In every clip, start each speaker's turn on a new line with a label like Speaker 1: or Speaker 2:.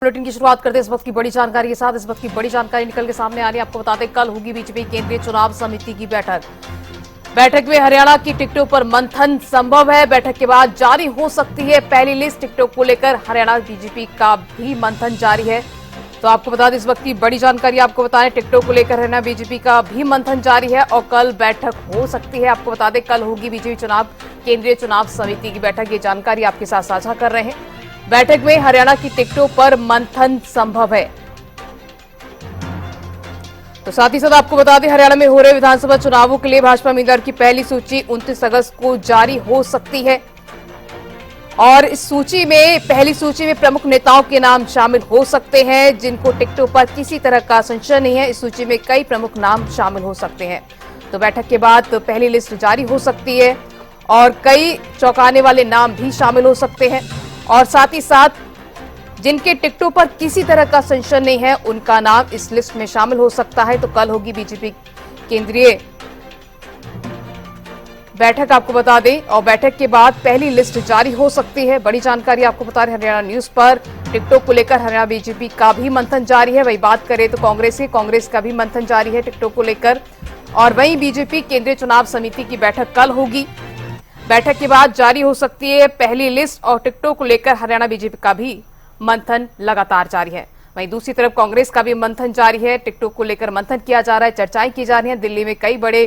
Speaker 1: Bulletin की शुरुआत करते हैं इस वक्त की बड़ी जानकारी के साथ। इस वक्त की बड़ी जानकारी निकल के सामने आ रही है। आपको बता दें, कल होगी बीजेपी केंद्रीय चुनाव समिति की बैठक में हरियाणा की टिकटों पर मंथन संभव है। बैठक के बाद जारी हो सकती है पहली लिस्ट। टिकटों को लेकर हरियाणा बीजेपी का भी मंथन जारी है। तो आपको बता दें, इस वक्त की बड़ी जानकारी आपको बताएं, टिकटों को लेकर हरियाणा बीजेपी का भी मंथन जारी है और कल बैठक हो सकती है। आपको बता दें, कल होगी बीजेपी केंद्रीय चुनाव समिति की बैठक। ये जानकारी आपके साथ साझा कर रहे हैं। बैठक में हरियाणा की टिकटों पर मंथन संभव है। तो साथ ही साथ आपको बता दें, हरियाणा में हो रहे विधानसभा चुनावों के लिए भाजपा उम्मीदवार की पहली सूची 29 अगस्त को जारी हो सकती है और इस पहली सूची में प्रमुख नेताओं के नाम शामिल हो सकते हैं जिनको टिकटों पर किसी तरह का संशय नहीं है। इस सूची में कई प्रमुख नाम शामिल हो सकते हैं। तो बैठक के बाद पहली लिस्ट जारी हो सकती है और कई चौंकाने वाले नाम भी शामिल हो सकते हैं और साथ ही साथ जिनके टिकटों पर किसी तरह का संशय नहीं है उनका नाम इस लिस्ट में शामिल हो सकता है। तो कल होगी बीजेपी केंद्रीय बैठक, आपको बता दें, और बैठक के बाद पहली लिस्ट जारी हो सकती है। बड़ी जानकारी आपको बता रहे हरियाणा न्यूज पर। टिकटों को लेकर हरियाणा बीजेपी का भी मंथन जारी है। वही बात करें तो कांग्रेस का भी मंथन जारी है टिकटों को लेकर। और वहीं बीजेपी केंद्रीय चुनाव समिति की बैठक कल होगी। बैठक के बाद जारी हो सकती है पहली लिस्ट और टिकटों को लेकर हरियाणा बीजेपी का भी मंथन लगातार जारी है। वहीं दूसरी तरफ कांग्रेस का भी मंथन जारी है। टिकटों को लेकर मंथन किया जा रहा है, चर्चाएं की जा रही हैं। दिल्ली में कई बड़े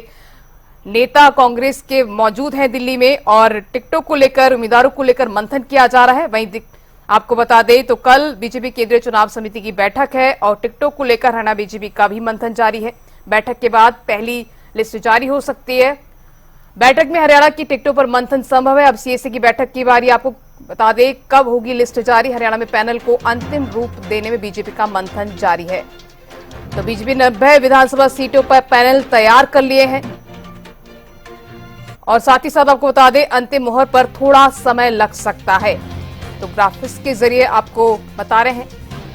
Speaker 1: नेता कांग्रेस के मौजूद हैं दिल्ली में और टिकटों को लेकर, उम्मीदवारों को लेकर मंथन किया जा रहा है। वहीं आपको बता दें तो कल बीजेपी केंद्रीय चुनाव समिति की बैठक है और टिकटों को लेकर हरियाणा बीजेपी का भी मंथन जारी है। बैठक के बाद पहली लिस्ट जारी हो सकती है। बैठक में हरियाणा की टिकटों पर मंथन संभव है। अब सीएसी की बैठक की बारी। आपको बता दें कब होगी लिस्ट जारी। हरियाणा में पैनल को अंतिम रूप देने में बीजेपी का मंथन जारी है। तो बीजेपी 90 विधानसभा सीटों पर पैनल तैयार कर लिए हैं और साथ ही साथ आपको बता दें अंतिम मोहर पर थोड़ा समय लग सकता है। तो ग्राफिक्स के जरिए आपको बता रहे हैं।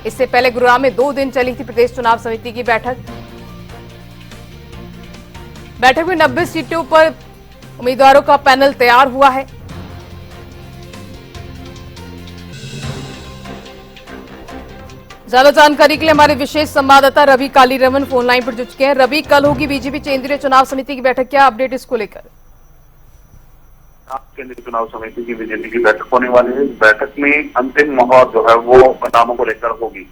Speaker 1: इससे पहले गुरुग्राम में 2 दिन चली थी प्रदेश चुनाव समिति की बैठक में 90 सीटों पर उम्मीदवारों का पैनल तैयार हुआ है। ज्यादा जानकारी के लिए हमारे विशेष संवाददाता रवि कालीरमन फोन लाइन पर जुड़ चुके हैं। रवि, कल होगी बीजेपी केंद्रीय चुनाव समिति की बैठक, क्या अपडेट इसको लेकर?
Speaker 2: केंद्रीय चुनाव समिति की बीजेपी की बैठक होने वाली है। बैठक में अंतिम मोहर जो है वो नामों को लेकर होगी।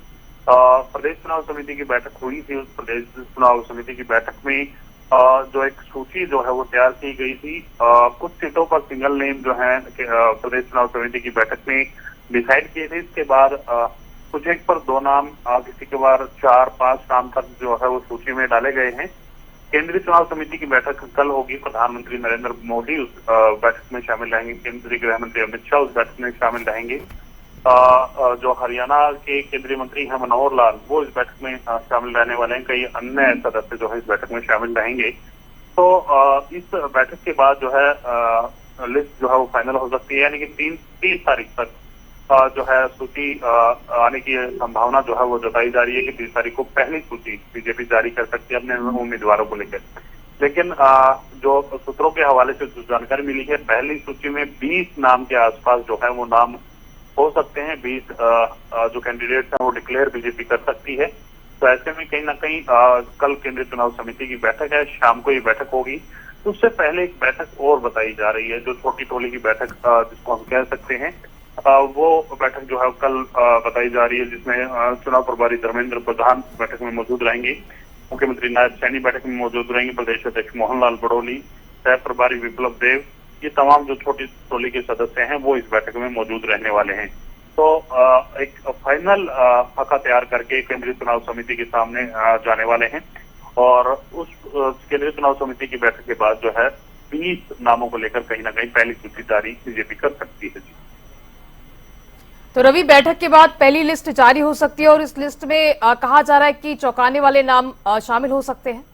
Speaker 2: प्रदेश चुनाव समिति की बैठक हुई थी। उस प्रदेश चुनाव समिति की बैठक में जो एक सूची जो है वो तैयार की गई थी। कुछ सीटों पर सिंगल नेम जो है प्रदेश चुनाव समिति की बैठक में डिसाइड किए थे। इसके बाद कुछ एक पर 2 नाम, किसी के बाद 4-5 नाम तक जो है वो सूची में डाले गए हैं। केंद्रीय चुनाव समिति की बैठक कल होगी। प्रधानमंत्री नरेंद्र मोदी उस बैठक में शामिल रहेंगे। केंद्रीय गृह मंत्री अमित शाह उस बैठक में शामिल रहेंगे। जो हरियाणा के केंद्रीय मंत्री हैं मनोहर लाल, वो इस बैठक में शामिल रहने वाले हैं। कई अन्य सदस्य जो है इस बैठक में शामिल रहेंगे। तो इस बैठक के बाद जो है लिस्ट जो है वो फाइनल हो सकती है, यानी कि 30 तारीख तक जो है सूची आने की संभावना जो है वो जताई जा रही है कि 30 तारीख को पहली सूची बीजेपी जारी कर सकती है अपने उम्मीदवारों को लेकर। लेकिन जो सूत्रों के हवाले से जो जानकारी मिली है, पहली सूची में 20 नाम के आसपास जो है वो नाम हो सकते हैं। 20 जो कैंडिडेट्स हैं वो डिक्लेयर बीजेपी कर सकती है। तो ऐसे में कहीं ना कहीं कल केंद्रीय चुनाव समिति की बैठक है, शाम को ये बैठक होगी। उससे पहले एक बैठक और बताई जा रही है, जो छोटी टोली की बैठक जिसको हम कह सकते हैं, वो बैठक जो है कल बताई जा रही है, जिसमें चुनाव प्रभारी धर्मेंद्र प्रधान बैठक में मौजूद रहेंगे। मुख्यमंत्री नायब सैनी बैठक में मौजूद रहेंगे। प्रदेश अध्यक्ष मोहनलाल बड़ोली, सह प्रभारी विप्लव देव, ये तमाम जो छोटी टोली के सदस्य हैं वो इस बैठक में मौजूद रहने वाले हैं। तो एक फाइनल खाका तैयार करके केंद्रीय चुनाव समिति के सामने जाने वाले हैं और उस केंद्रीय चुनाव समिति की बैठक के बाद जो है 20 नामों को लेकर कहीं ना कहीं पहली सूची जारी बीजेपी कर सकती है।
Speaker 1: तो रवि, बैठक के बाद पहली लिस्ट जारी हो सकती है और इस लिस्ट में कहा जा रहा है कि चौंकाने वाले नाम शामिल हो सकते हैं।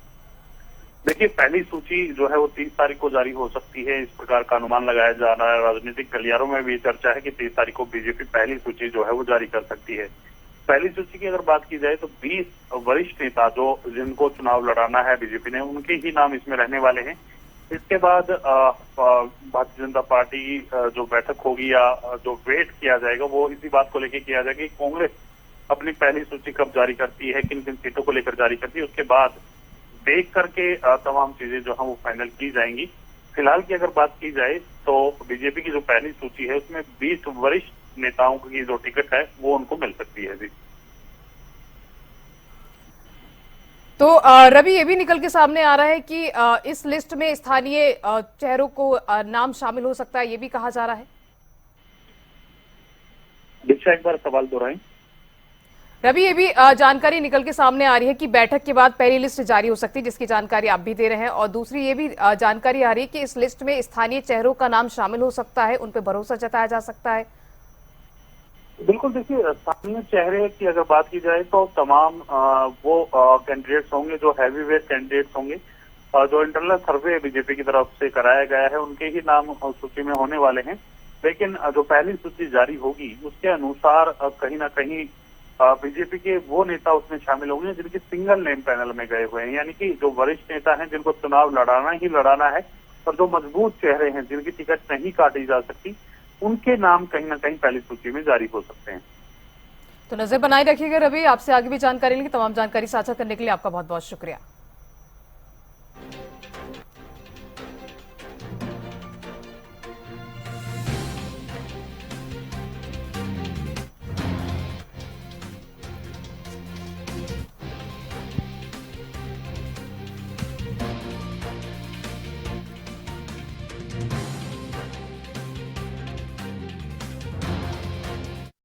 Speaker 2: देखिए, पहली सूची जो है वो 30 तारीख को जारी हो सकती है, इस प्रकार का अनुमान लगाया जा रहा है। राजनीतिक गलियारों में भी चर्चा है कि 30 तारीख को बीजेपी पहली सूची जो है वो जारी कर सकती है। पहली सूची की अगर बात की जाए तो 20 वरिष्ठ नेता जो जिनको चुनाव लड़ाना है बीजेपी ने, उनके ही नाम इसमें रहने वाले हैं। इसके बाद भारतीय जनता पार्टी जो बैठक होगी या जो वेट किया जाएगा वो इसी बात को लेकर किया जाएगा कि कांग्रेस अपनी पहली सूची कब जारी करती है, किन किन सीटों को लेकर जारी करती है, उसके बाद देख करके तमाम चीजें जो है वो फाइनल की जाएंगी। फिलहाल की अगर बात की जाए तो बीजेपी की जो पहली सूची है उसमें 20 वरिष्ठ नेताओं की जो टिकट है वो उनको मिल सकती है जी।
Speaker 1: तो रवि, ये भी निकल के सामने आ रहा है कि इस लिस्ट में स्थानीय चेहरों को नाम शामिल हो सकता है, ये भी कहा जा रहा है।
Speaker 2: दीक्षा, एक बार सवाल दोहराएं।
Speaker 1: रवि, ये भी जानकारी निकल के सामने आ रही है कि बैठक के बाद पहली लिस्ट जारी हो सकती है, जिसकी जानकारी आप भी दे रहे हैं, और दूसरी ये भी जानकारी आ रही है कि इस लिस्ट में स्थानीय चेहरों का नाम शामिल हो सकता है, उन पर भरोसा जताया जा सकता है।
Speaker 2: बिल्कुल, देखिए स्थानीय चेहरे की अगर बात की जाए तो तमाम वो कैंडिडेट्स होंगे जो हैवी वेट कैंडिडेट्स होंगे, जो इंटरनल सर्वे बीजेपी की तरफ से कराया गया है उनके ही नाम सूची में होने वाले हैं। लेकिन जो पहली सूची जारी होगी उसके अनुसार कहीं ना कहीं बीजेपी के वो नेता उसमें शामिल होंगे जिनके सिंगल नेम पैनल में गए हुए हैं, यानी कि जो वरिष्ठ नेता हैं जिनको चुनाव लड़ाना ही लड़ाना है, और जो मजबूत चेहरे हैं जिनकी टिकट नहीं काटी जा सकती, उनके नाम कहीं ना कहीं पहली सूची में जारी हो सकते हैं।
Speaker 1: तो नजर बनाए रखिएगा रवि, आपसे आगे भी जानकारी लेंगे। तमाम जानकारी साझा करने के लिए आपका बहुत बहुत शुक्रिया।